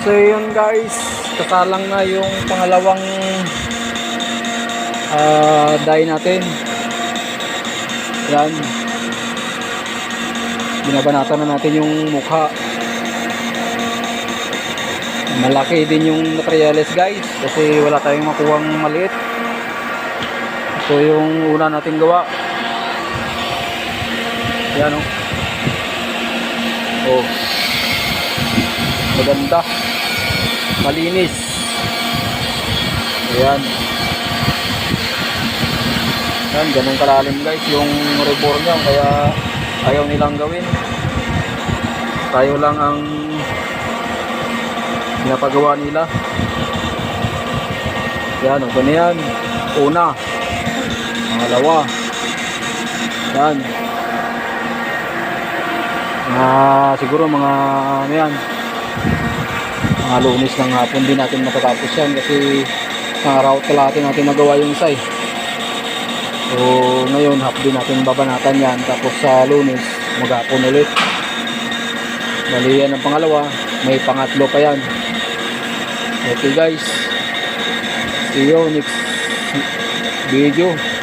So yun guys, kasalang na yung pangalawang dye natin. Yan, binabanatan na natin yung mukha. Malaki din yung materials guys, kasi wala tayong makuhang maliit. So yung una natin gawa, yan o. Oh, maganda, malinis. Ayan, yan, ganun kalalim guys yung rebore nya, kaya ayaw nilang gawin. Tayo lang ang pinapagawa nila. Yan, ito na yan. Una, pangalawa, yan. Siguro mga ano yan, mga Lunes ng hapon din natin matatapos yan, kasi sa araw kalahati natin nagawa yung isa eh. So ngayon half din natin babanatan yan, tapos sa Lunes maghapon ulit. Bali yan ang pangalawa, may pangatlo pa yan. Okay guys, see you next video.